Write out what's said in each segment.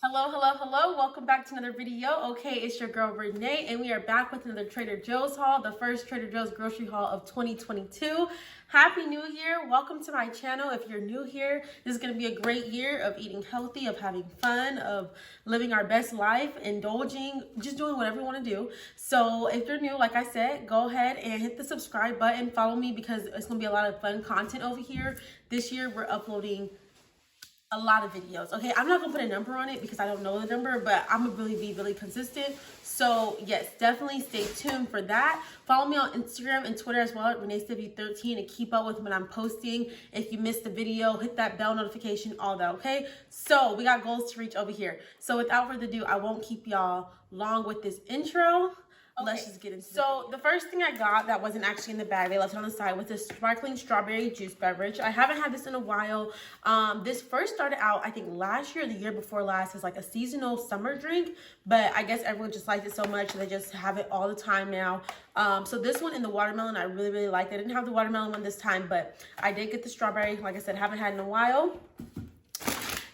Hello, hello, hello. Welcome back to another video. Okay, it's your girl Renee, and we are back with another Trader Joe's haul, the first Trader Joe's grocery haul of 2022. Happy New Year. Welcome to my channel. If you're new here, this is going to be a great year of eating healthy, of having fun, of living our best life, indulging, just doing whatever you want to do. So if you're new, like I said, go ahead and hit the subscribe button. Follow me because it's going to be a lot of fun content over here. This year, we're uploading a lot of videos. Okay, I'm not gonna put a number on it because I don't know the number, but I'm gonna be really consistent. So yes, definitely stay tuned for that. Follow me on Instagram and Twitter as well at ReneeSW13 to keep up with when I'm posting. If you missed the video, hit that bell notification, all that. Okay, so we got goals to reach over here. So without further ado, I won't keep y'all long with this intro. Okay. Let's just get into it. So the first thing I got that wasn't actually in the bag, they left it on the side, was this sparkling strawberry juice beverage. I haven't had this in a while. This first started out, I think last year or the year before last, as like a seasonal summer drink, but I guess everyone just liked it so much they just have it all the time now. So this one in the watermelon, I really liked it. I didn't have the watermelon one this time, but I did get the strawberry. Like I said, haven't had in a while.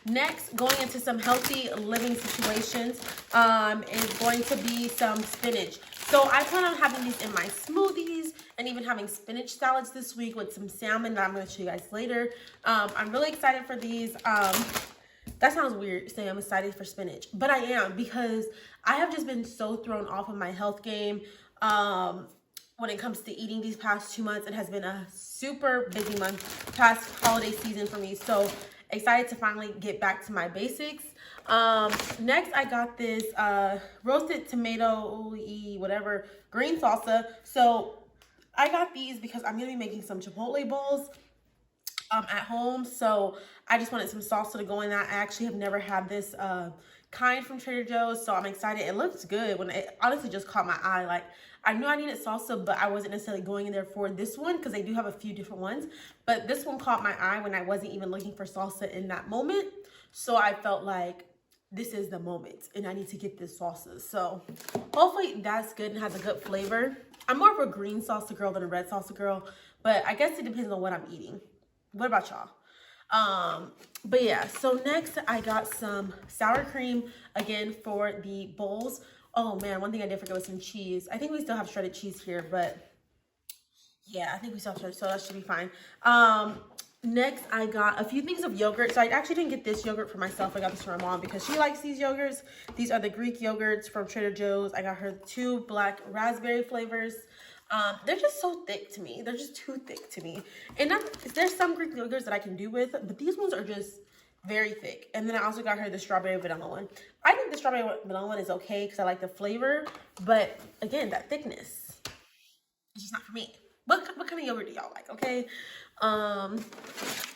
Next, going into some healthy living situations, is going to be some spinach. So I plan on having these in my smoothies and even having spinach salads this week with some salmon that I'm going to show you guys later. I'm really excited for these. That sounds weird saying I'm excited for spinach, but I am because I have just been so thrown off of my health game. When it comes to eating these past 2 months, it has been a super busy month, past holiday season for me. So excited to finally get back to my basics. Next, I got this roasted tomato whatever green salsa. So I got these because I'm gonna be making some chipotle bowls at home. So I just wanted some salsa to go in that. I actually have never had this kind from Trader Joe's, so I'm excited. It looks good. When it honestly just caught my eye. Like, I knew I needed salsa, but I wasn't necessarily going in there for this one because they do have a few different ones. But this one caught my eye when I wasn't even looking for salsa in that moment. So I felt like this is the moment and I need to get this salsa. So hopefully that's good and has a good flavor. I'm more of a green salsa girl than a red salsa girl, but I guess it depends on what I'm eating. What about y'all? But yeah, so next I got some sour cream again for the bowls. Oh man, one thing I did forget was some cheese. I think we still have shredded cheese here, but yeah, I think we still have shredded, so that should be fine. Next I got a few things of yogurt. So I actually didn't get this yogurt for myself. I got this for my mom because she likes these yogurts. These are the Greek yogurts from Trader Joe's. I got her 2 black raspberry flavors. They're just so thick to me. They're just too thick to me. And there's some Greek yogurts that I can do with, but these ones are just very thick. And then I also got her the strawberry vanilla one. I think the strawberry vanilla one is okay because I like the flavor, but again, that thickness, it's just not for me. What kind of yogurt do y'all like? Okay.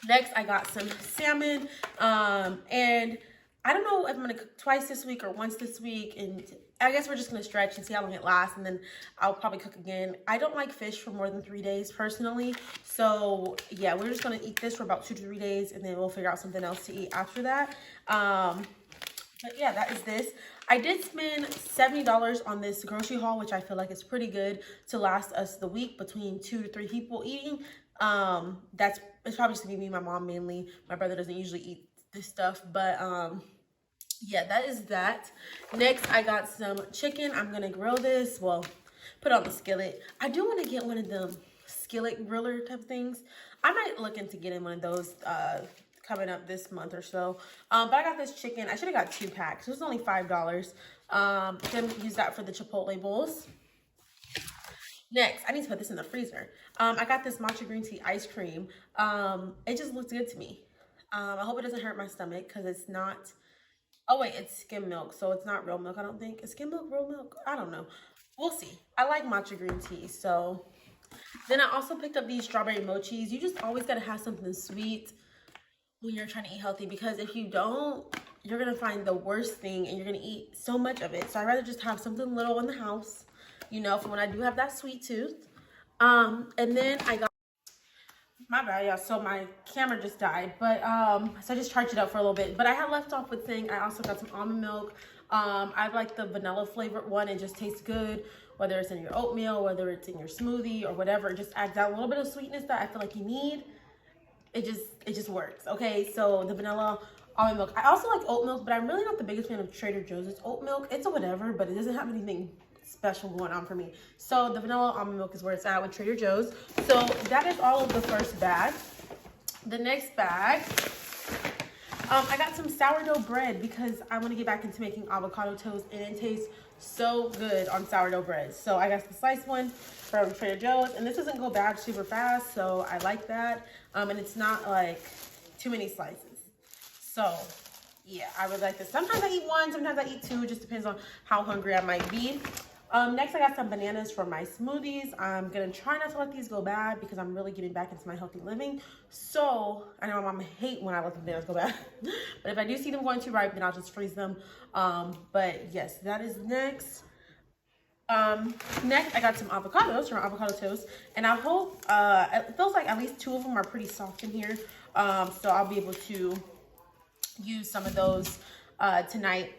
Next I got some salmon. And I don't know if I'm gonna cook twice this week or once this week, and I guess we're just gonna stretch and see how long it lasts, and then I'll probably cook again. I don't like fish for more than 3 days personally, so yeah, we're just gonna eat this for about 2 to 3 days, and then we'll figure out something else to eat after that. But yeah, that is this. I did spend $70 on this grocery haul, which I feel like is pretty good to last us the week between 2 to 3 people eating. It's probably just gonna be me and my mom mainly. My brother doesn't usually eat this stuff, but yeah, that is that. Next I got some chicken. I'm gonna grill this, well, put it on the skillet. I do want to get one of them skillet griller type things. I might look into getting one of those coming up this month or so. But I got this chicken. I should have got 2 packs. It was only $5. Gonna use that for the chipotle bowls. Next, I need to put this in the freezer. I got this matcha green tea ice cream. It just looks good to me. I hope it doesn't hurt my stomach because it's not. Oh wait, it's skim milk, so it's not real milk, I don't think. Is skim milk real milk? I don't know. We'll see. I like matcha green tea, so. Then I also picked up these strawberry mochis. You just always gotta have something sweet when you're trying to eat healthy, because if you don't, you're gonna find the worst thing and you're gonna eat so much of it. So I'd rather just have something little in the house, you know, for when I do have that sweet tooth. And then I got, my bad, y'all. So my camera just died, but so I just charged it up for a little bit. But I had left off with saying I also got some almond milk. I like the vanilla flavored one. It just tastes good, whether it's in your oatmeal, whether it's in your smoothie or whatever. It just adds out a little bit of sweetness that I feel like you need. It just works. Okay, so the vanilla almond milk. I also like oat milk, but I'm really not the biggest fan of Trader Joe's oat milk. It's a whatever, but it doesn't have anything special going on for me. So the vanilla almond milk is where it's at with Trader Joe's. So that is all of the first bag. The next bag, I got some sourdough bread because I want to get back into making avocado toast, and it tastes so good on sourdough bread. So I got the sliced one from Trader Joe's, and this doesn't go bad super fast, so I like that. And it's not like too many slices. So yeah, I would like this. Sometimes I eat one, sometimes I eat two. It just depends on how hungry I might be. Next, I got some bananas for my smoothies. I'm gonna try not to let these go bad because I'm really getting back into my healthy living. So I know my mom hate when I let the bananas go bad, but if I do see them going too ripe, then I'll just freeze them. But yes, that is next. Next, I got some avocados from Avocado Toast, and I hope it feels like at least 2 of them are pretty soft in here. So I'll be able to use some of those tonight.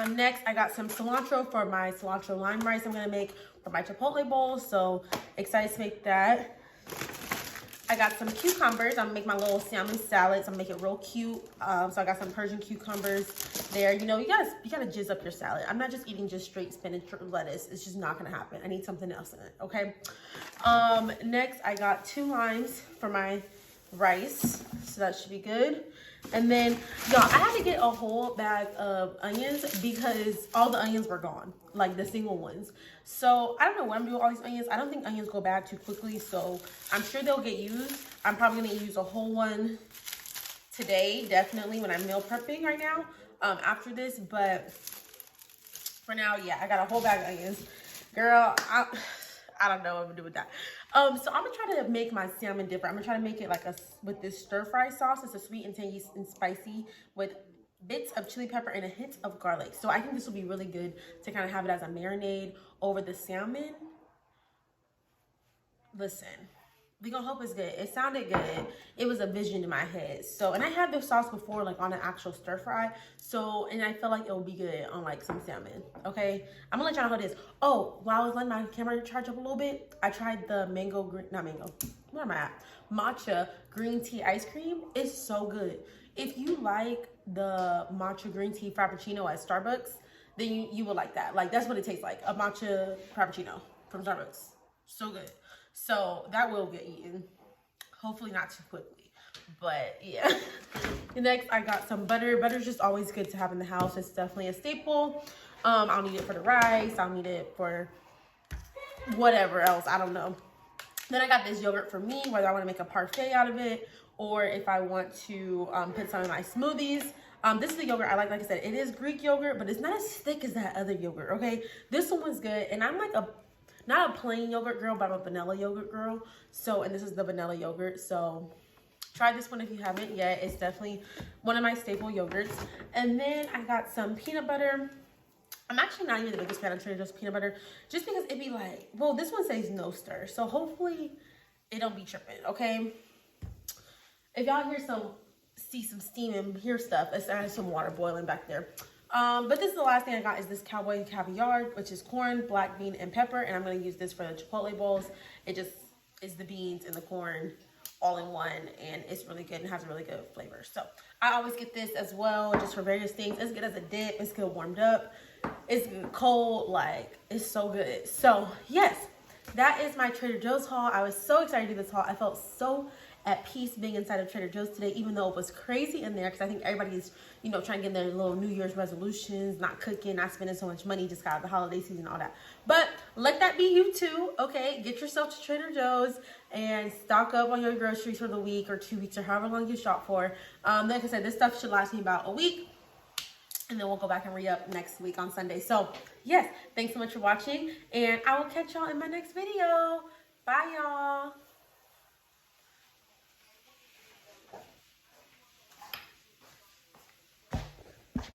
Next, I got some cilantro for my cilantro lime rice I'm gonna make for my chipotle bowl. So excited to make that. I got some cucumbers. I'm gonna make my little salmon salads. I'm gonna make it real cute. So I got some Persian cucumbers there. You know, you gotta jizz up your salad. I'm not just eating just straight spinach or lettuce. It's just not gonna happen. I need something else in it, okay? Next, I got 2 limes for my rice. So that should be good. And then, y'all, I had to get a whole bag of onions because all the onions were gone, like the single ones. So I don't know what I'm doing with all these onions. I don't think onions go bad too quickly, so I'm sure they'll get used. I'm probably gonna use a whole one today, definitely, when I'm meal prepping right now, after this. But for now, yeah, I got a whole bag of onions. Girl, I don't know what I'm gonna do with that. So I'm gonna try to make my salmon different. I'm gonna try to make it like with this stir fry sauce. It's a sweet and tangy and spicy with bits of chili pepper and a hint of garlic. So I think this will be really good to kind of have it as a marinade over the salmon. Listen, we gonna hope it's good. It sounded good. It was a vision in my head. So, and I had this sauce before, like on an actual stir fry. So, and I feel like it will be good on like some salmon. Okay, I'm gonna let y'all know how it is. Oh, while I was letting my camera charge up a little bit, I tried the matcha green tea ice cream. It's so good. If you like the matcha green tea frappuccino at Starbucks, then you will like that. Like, that's what it tastes like, a matcha frappuccino from Starbucks. So good. So that will get eaten, hopefully not too quickly, but yeah. Next, I got some butter. Butter's just always good to have in the house. It's definitely a staple. I'll need it for the rice. I'll need it for whatever else, I don't know. Then I got this yogurt for me, whether I want to make a parfait out of it or if I want to put some in my smoothies. This is the yogurt I like I said, it is Greek yogurt, but it's not as thick as that other yogurt, okay? This one was good, and I'm like not a plain yogurt girl, but I'm a vanilla yogurt girl. So, and this is the vanilla yogurt. So try this one if you haven't yet. It's definitely one of my staple yogurts. And then I got some peanut butter. I'm actually not even the biggest fan of Trader Joe's peanut butter, just because it'd be like, well, this one says no stir. So hopefully it don't be tripping, okay? If y'all see some steam and hear stuff, it's some water boiling back there. But this is the last thing I got is this Cowboy Caviar, which is corn, black bean, and pepper. And I'm going to use this for the chipotle bowls. It just is the beans and the corn all in one. And it's really good and has a really good flavor. So I always get this as well, just for various things. It's good as a dip. It's good warmed up. It's good cold. Like, it's so good. So yes, that is my Trader Joe's haul. I was so excited to do this haul. I felt so at peace being inside of Trader Joe's today, even though it was crazy in there, because I think everybody's, you know, trying to get their little New Year's resolutions, not cooking, not spending so much money, just got out of the holiday season and all that. But let that be you too, okay? Get yourself to Trader Joe's and stock up on your groceries for the week or 2 weeks or however long you shop for. Like I said, this stuff should last me about a week, and then we'll go back and re-up next week on Sunday. So yes, thanks so much for watching, and I will catch y'all in my next video.